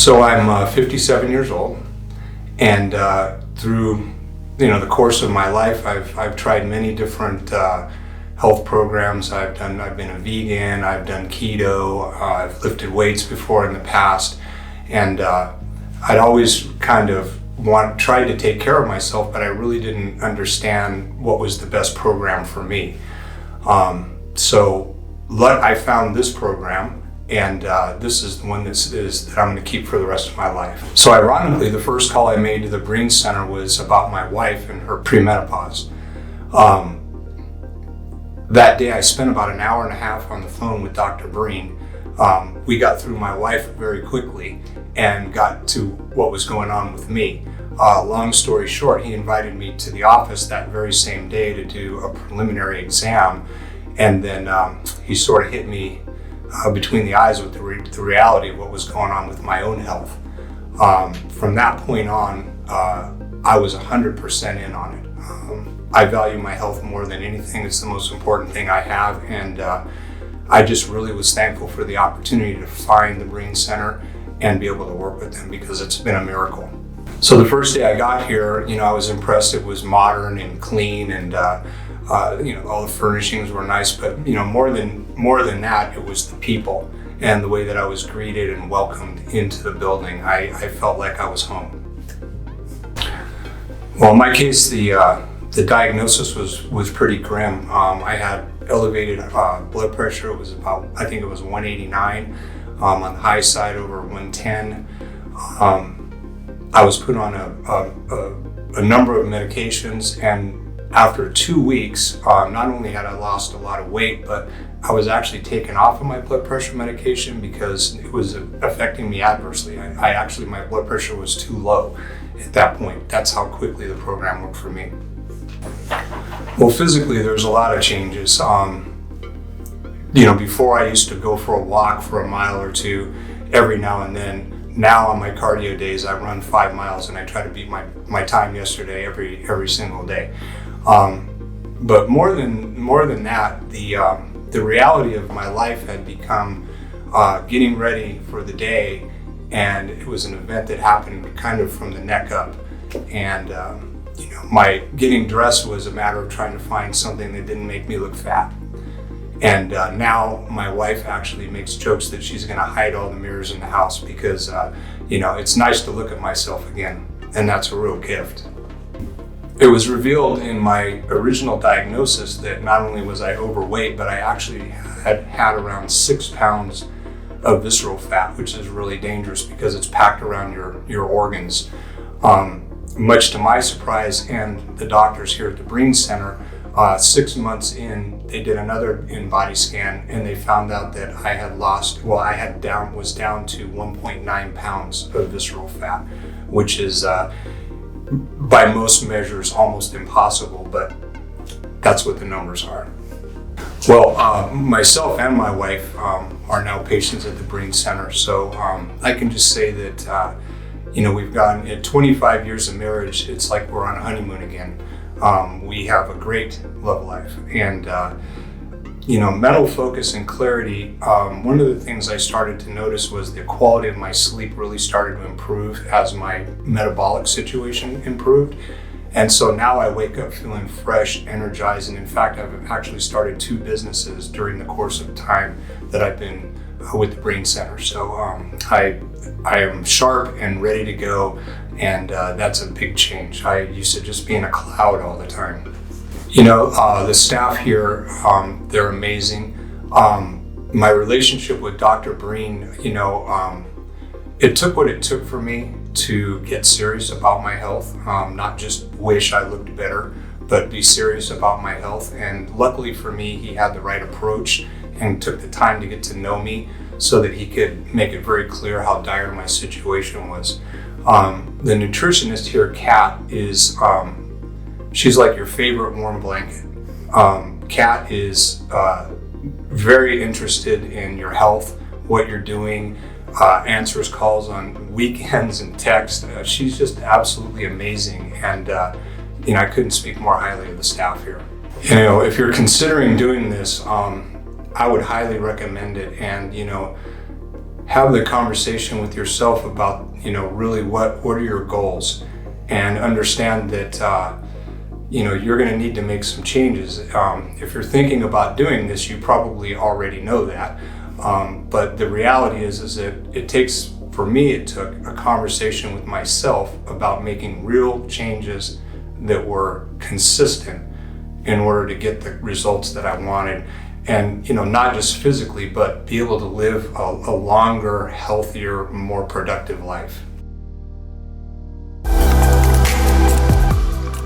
So I'm 57 years old, and through the course of my life, I've tried many different health programs. I've been a vegan. I've done keto. I've lifted weights before in the past, and I'd always kind of tried to take care of myself, but I really didn't understand what was the best program for me. So I found this program. And this is the one that I'm going to keep for the rest of my life. So ironically, the first call I made to the Breen Center was about my wife and her premenopause. That day I spent about an hour and a half on the phone with Dr. Breen. We got through my wife very quickly and got to what was going on with me. Long story short, he invited me to the office that very same day to do a preliminary exam. And then he sort of hit me between the eyes with the reality of what was going on with my own health. From that point on, I was 100% in on it. I value my health more than anything. It's the most important thing I have, and I just really was thankful for the opportunity to find the Breen Center and be able to work with them, because it's been a miracle. So the first day I got here, I was impressed. It was modern and clean, and all the furnishings were nice, but more than that, it was the people and the way that I was greeted and welcomed into the building. I felt like I was home. Well, in my case, the diagnosis was pretty grim. I had elevated blood pressure. It was I think it was 189, on the high side over 110. I was put on a number of medications, and after 2 weeks, not only had I lost a lot of weight, but I was actually taken off of my blood pressure medication because it was affecting me adversely. My blood pressure was too low at that point. That's how quickly the program worked for me. Well, physically, there's a lot of changes. Before I used to go for a walk for a mile or two every now and then. Now on my cardio days, I run 5 miles, and I try to beat my time yesterday every single day. But more than that, the reality of my life had become getting ready for the day, and it was an event that happened kind of from the neck up. And my getting dressed was a matter of trying to find something that didn't make me look fat. And now my wife actually makes jokes that she's going to hide all the mirrors in the house because it's nice to look at myself again, and that's a real gift. It was revealed in my original diagnosis that not only was I overweight, but I actually had around 6 pounds of visceral fat, which is really dangerous because it's packed around your organs. Much to my surprise and the doctors here at the Breen Center, 6 months in, they did another in-body scan, and they found out that I was down to 1.9 pounds of visceral fat, which is by most measures almost impossible, but that's what the numbers are. Well, myself and my wife are now patients at the Breen Center, so I can just say that we've gone in 25 years of marriage. It's like we're on a honeymoon again. We have a great love life, and mental focus and clarity. One of the things I started to notice was the quality of my sleep really started to improve as my metabolic situation improved. And so now I wake up feeling fresh, energized, and in fact, I've actually started 2 businesses during the course of time that I've been with the Breen Center. So I am sharp and ready to go, and that's a big change. I used to just be in a cloud all the time. The staff here, they're amazing. My relationship with Dr. Breen, it took what it took for me to get serious about my health, not just wish I looked better, but be serious about my health. And luckily for me, he had the right approach and took the time to get to know me so that he could make it very clear how dire my situation was. The nutritionist here, Kat, is she's like your favorite warm blanket. Kat is very interested in your health, what you're doing, answers calls on weekends and texts. She's just absolutely amazing, and I couldn't speak more highly of the staff here. If you're considering doing this, I would highly recommend it. And have the conversation with yourself about, really what are your goals, and understand that, you're going to need to make some changes. If you're thinking about doing this, you probably already know that. But the reality is that it took a conversation with myself about making real changes that were consistent in order to get the results that I wanted. And, not just physically, but be able to live a longer, healthier, more productive life.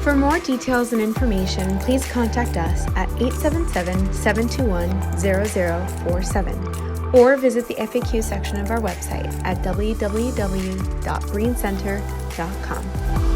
For more details and information, please contact us at 877-721-0047 or visit the FAQ section of our website at www.breencenter.com.